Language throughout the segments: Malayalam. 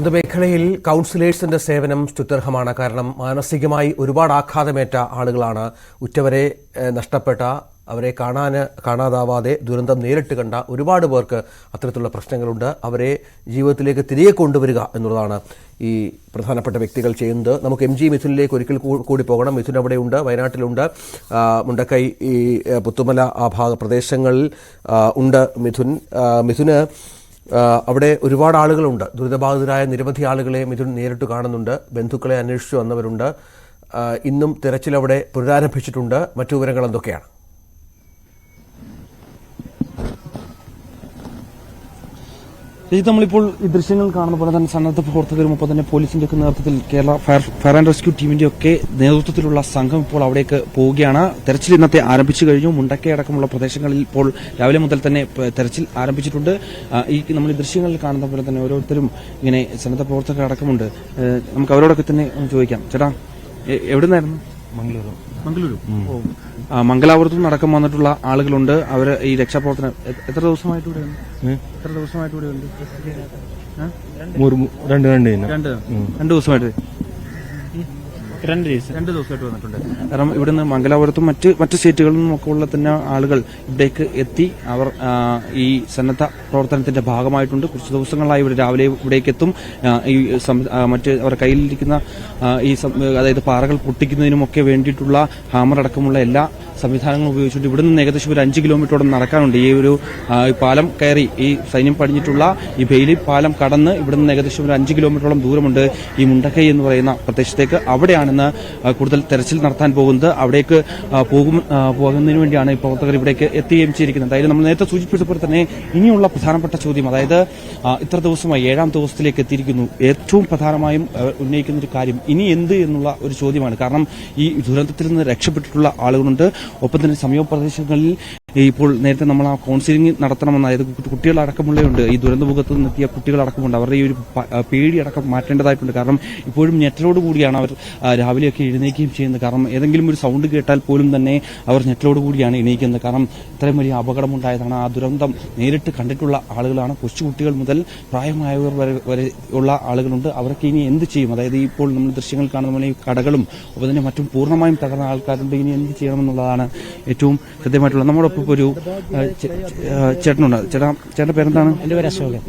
മേഖലയിൽ കൗൺസിലേഴ്സിന്റെ സേവനം സ്തുത്യർഹമാണ്. കാരണം മാനസികമായി ഒരുപാട് ആഘാതമേറ്റ ആളുകളാണ്. ഉറ്റവരെ നഷ്ടപ്പെട്ട, അവരെ കാണാതാവാതെ ദുരന്തം നേരിട്ട് കണ്ട ഒരുപാട് പേർക്ക് അത്തരത്തിലുള്ള പ്രശ്നങ്ങളുണ്ട്. അവരെ ജീവിതത്തിലേക്ക് തിരികെ കൊണ്ടുവരിക എന്നുള്ളതാണ് ഈ പ്രധാനപ്പെട്ട വ്യക്തികൾ ചെയ്യുന്നത്. നമുക്ക് എം ജി മിഥുനിലേക്ക് ഒരിക്കൽ കൂടി പോകണം. മിഥുൻ അവിടെയുണ്ട്, വയനാട്ടിലുണ്ട്, മുണ്ടക്കൈ, ഈ പുത്തുമല ആ പ്രദേശങ്ങളിൽ ഉണ്ട് മിഥുന്. അവിടെ ഒരുപാട് ആളുകളുണ്ട്. ദുരിതബാധിതരായ നിരവധി ആളുകളെ മിഥുൻ നേരിട്ട് കാണുന്നുണ്ട്. ബന്ധുക്കളെ അന്വേഷിച്ചു വന്നവരുണ്ട്. ഇന്നും തിരച്ചിൽ അവിടെ പുനരാരംഭിച്ചിട്ടുണ്ട്. മറ്റു വിവരങ്ങൾ എന്തൊക്കെയാണ്? നമ്മളിപ്പോൾ ഈ ദൃശ്യങ്ങൾ കാണുന്ന പോലെ തന്നെ സന്നദ്ധ പ്രവർത്തകരും ഒപ്പം തന്നെ പോലീസിന്റെ ഒക്കെ നേതൃത്വത്തിൽ കേരള ഫയർ ആൻഡ് റെസ്ക്യൂ ടീമിന്റെ ഒക്കെ നേതൃത്വത്തിലുള്ള സംഘം ഇപ്പോൾ അവിടേക്ക് പോവുകയാണ്. തെരച്ചിൽ ഇന്നത്തെ ആരംഭിച്ചു കഴിഞ്ഞു. മുണ്ടക്കൈ അടക്കമുള്ള പ്രദേശങ്ങളിൽ ഇപ്പോൾ രാവിലെ മുതൽ തന്നെ തെരച്ചിൽ ആരംഭിച്ചിട്ടുണ്ട്. നമ്മൾ ഈ ദൃശ്യങ്ങളിൽ കാണുന്ന പോലെ തന്നെ ഓരോരുത്തരും ഇങ്ങനെ സന്നദ്ധ പ്രവർത്തകർ അടക്കമുണ്ട്. നമുക്ക് അവരോടൊക്കെ തന്നെ ചോദിക്കാം. ചേട്ടാ, എവിടെ നിന്നായിരുന്നു? മംഗളൂരു. മംഗലാപുരത്തു നടക്കം വന്നിട്ടുള്ള ആളുകളുണ്ട്. അവർ ഈ രക്ഷാപ്രവർത്തനം എത്ര ദിവസമായിട്ട് ഇവിടെ ഉണ്ട്? രണ്ട് ദിവസമായിട്ട് വന്നിട്ടുണ്ട്. കാരണം ഇവിടുന്ന് മംഗലാപുരത്തും മറ്റ് സ്റ്റേറ്റുകളിൽ നിന്നൊക്കെ ഉള്ള തന്നെ ആളുകൾ ഇവിടേക്ക് എത്തി. അവർ ഈ സന്നദ്ധ പ്രവർത്തനത്തിന്റെ ഭാഗമായിട്ടുണ്ട്. കുറച്ച് ദിവസങ്ങളായി ഇവർ രാവിലെ ഇവിടേക്ക് എത്തും. ഈ മറ്റ് അവരുടെ കയ്യിലിരിക്കുന്ന അതായത് പാറകൾ പൊട്ടിക്കുന്നതിനുമൊക്കെ വേണ്ടിയിട്ടുള്ള ഹാമർ അടക്കമുള്ള എല്ലാ സംവിധാനങ്ങളും ഉപയോഗിച്ചുകൊണ്ട് ഇവിടെ നിന്ന് ഏകദേശം ഒരു 5 കിലോമീറ്ററോളം നടക്കാനുണ്ട്. ഈ ഒരു പാലം കയറി ഈ സൈന്യം പടിഞ്ഞിട്ടുള്ള ഈ ബെയിലി പാലം കടന്ന് ഇവിടെ നിന്ന് ഏകദേശം ഒരു 5 കിലോമീറ്ററോളം ദൂരമുണ്ട് ഈ മുണ്ടക്കൈ എന്ന് പറയുന്ന പ്രദേശത്തേക്ക്. അവിടെയാണെന്ന് കൂടുതൽ തെരച്ചിൽ നടത്താൻ പോകുന്നത്. അവിടേക്ക് പോകുന്നതിന് വേണ്ടിയാണ് ഈ പ്രവർത്തകർ ഇവിടേക്ക് എത്തുകയും ചെയ്തിരിക്കുന്നത്. അതായത് നമ്മൾ നേരത്തെ സൂചിപ്പിച്ചപ്പോൾ തന്നെ ഇനിയുള്ള പ്രധാനപ്പെട്ട ചോദ്യം, അതായത് ഇത്ര ദിവസമായി 7ാം ദിവസത്തിലേക്ക് എത്തിയിരിക്കുന്നു. ഏറ്റവും പ്രധാനമായും ഉന്നയിക്കുന്ന ഒരു കാര്യം ഇനി എന്ത് എന്നുള്ള ഒരു ചോദ്യമാണ്. കാരണം ഈ ദുരന്തത്തിൽ നിന്ന് രക്ഷപ്പെട്ടിട്ടുള്ള ആളുകളുണ്ട്. ഒപ്പം തന്നെ സമീപ പ്രദേശങ്ങളിൽ ഇപ്പോൾ നേരത്തെ നമ്മൾ ആ കൗൺസിലിംഗ് നടത്തണമെന്ന്, അതായത് കുട്ടികളടക്കമുള്ളവരുണ്ട്. ഈ ദുരന്തമുഖത്ത് നിന്നെത്തിയ കുട്ടികളടക്കമുണ്ട്. അവരുടെ ഈ ഒരു പേടി അടക്കം മാറ്റേണ്ടതായിട്ടുണ്ട്. കാരണം ഇപ്പോഴും ഞെട്ടലോടുകൂടിയാണ് അവർ രാവിലെയൊക്കെ എഴുന്നേക്കുകയും ചെയ്യുന്നത്. കാരണം ഏതെങ്കിലും ഒരു സൗണ്ട് കേട്ടാൽ പോലും തന്നെ അവർ ഞെട്ടലോടുകൂടിയാണ് എണീക്കുന്നത്. കാരണം ഇത്രയും വലിയ അപകടമുണ്ടായതാണ്. ആ ദുരന്തം നേരിട്ട് കണ്ടിട്ടുള്ള ആളുകളാണ്. കൊച്ചുകുട്ടികൾ മുതൽ പ്രായമായവർ വരെ ഉള്ള ആളുകളുണ്ട്. അവർക്ക് ഇനി എന്ത് ചെയ്യും? അതായത് ഇപ്പോൾ നമ്മൾ ദൃശ്യങ്ങൾ കാണുന്ന പോലെ ഈ കടകളും ഒപ്പം തന്നെ മറ്റും പൂർണ്ണമായും തകർന്ന ആൾക്കാരുണ്ട്. ഇനി എന്ത് ചെയ്യണമെന്നുള്ളതാണ് ഏറ്റവും കൃത്യമായിട്ടുള്ളത്. നമ്മളൊപ്പം ഒരു ചേട്ടനുണ്ട്. ചേട്ടന്റെ പേരെന്താണ്? എന്റെ പേര് അശോകൻ.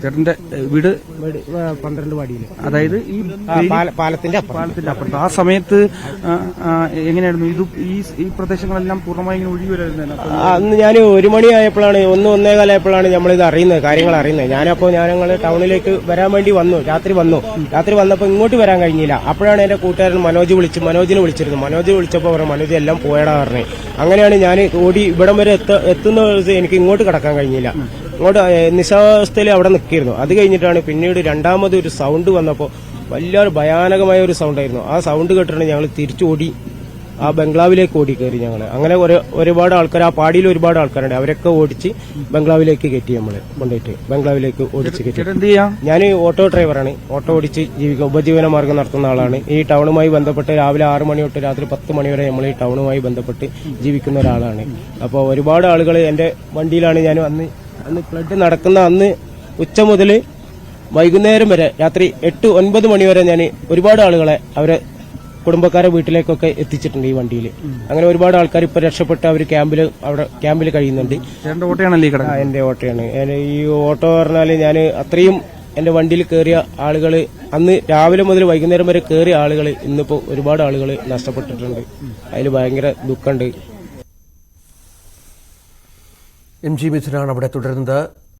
ചേട്ടന്റെ വീട് 12 വാടിയിൽ, അതായത് ഈ പാലത്തിന്റെ അപ്പുറത്ത്. ആ സമയത്ത് എങ്ങനെയായിരുന്നു ഈ പ്രദേശങ്ങളെല്ലാം പൂർണ്ണമായി ഒഴുകി വരുന്നത്? അന്ന് ഞാൻ 1 മണിയായപ്പോഴാണ്, 1-1:15 ആയപ്പോഴാണ് നമ്മളിത് അറിയുന്നത്, കാര്യങ്ങൾ അറിയുന്നത്. ഞങ്ങൾ ടൗണിലേക്ക് വരാൻ വേണ്ടി വന്നു. രാത്രി വന്നപ്പോൾ ഇങ്ങോട്ട് വരാൻ കഴിഞ്ഞില്ല. അപ്പോഴാണ് എന്റെ കൂട്ടുകാരൻ മനോജിനെ വിളിച്ചിരുന്നു. മനോജ് വിളിച്ചപ്പോൾ പറഞ്ഞു, മനോജ് എല്ലാം പോയടാ പറഞ്ഞു. അങ്ങനെയാണ് ഞാൻ ഓടി ഇവിടം വരെ എത്തുന്ന എനിക്ക് ഇങ്ങോട്ട് കടക്കാൻ കഴിഞ്ഞില്ല. ഇങ്ങോട്ട് നിശാവസ്ഥയിൽ അവിടെ നിൽക്കിയിരുന്നു. അത് കഴിഞ്ഞിട്ടാണ് പിന്നീട് രണ്ടാമത് ഒരു സൗണ്ട് വന്നപ്പോൾ വലിയൊരു ഭയാനകമായ ഒരു സൗണ്ടായിരുന്നു. ആ സൗണ്ട് കേട്ടിട്ടാണ് ഞങ്ങൾ തിരിച്ചോടി ആ ബംഗ്ലാവിലേക്ക് ഓടി കയറി. ഞങ്ങൾ അങ്ങനെ ഒരുപാട് ആൾക്കാർ, ആ പാടിയിൽ ഒരുപാട് ആൾക്കാരുണ്ട്. അവരൊക്കെ ഓടിച്ച് ബംഗ്ലാവിലേക്ക് കയറ്റി. നമ്മൾ കൊണ്ടുപോയിട്ട് ബംഗ്ലാവിലേക്ക് ഓടിച്ച് കയറ്റി. ഞാൻ ഓട്ടോ ഡ്രൈവറാണ്. ഓട്ടോ ഓടിച്ച് ഉപജീവന മാർഗം നടത്തുന്ന ആളാണ്. ഈ ടൗണുമായി ബന്ധപ്പെട്ട് രാവിലെ 6 മണി തൊട്ട് രാത്രി 10 മണി വരെ നമ്മൾ ഈ ടൗണുമായി ബന്ധപ്പെട്ട് ജീവിക്കുന്ന ഒരാളാണ്. അപ്പോൾ ഒരുപാട് ആളുകൾ എന്റെ വണ്ടിയിലാണ്. ഞാൻ അന്ന് ഫ്ലഡ് നടക്കുന്ന അന്ന് ഉച്ച മുതൽ വൈകുന്നേരം വരെ രാത്രി 8-9 മണി വരെ ഞാൻ ഒരുപാട് ആളുകളെ അവരെ കുടുംബക്കാരെ വീട്ടിലേക്കൊക്കെ എത്തിച്ചിട്ടുണ്ട് ഈ വണ്ടിയിൽ. അങ്ങനെ ഒരുപാട് ആൾക്കാർ ഇപ്പൊ രക്ഷപ്പെട്ട് അവർ ക്യാമ്പിൽ കഴിയുന്നുണ്ട്. എന്റെ ഓട്ടോയാണ്. ഈ ഓട്ടോ പറഞ്ഞാല് ഞാൻ അത്രയും എന്റെ വണ്ടിയിൽ കയറിയ ആളുകൾ, അന്ന് രാവിലെ മുതൽ വൈകുന്നേരം വരെ കയറിയ ആളുകൾ ഇന്നിപ്പോ ഒരുപാട് ആളുകൾ നഷ്ടപ്പെട്ടിട്ടുണ്ട്. അതിൽ ഭയങ്കര ദുഃഖമുണ്ട്. എം ജി മിഥുനാണ് അവിടെ തുടരുന്നത്.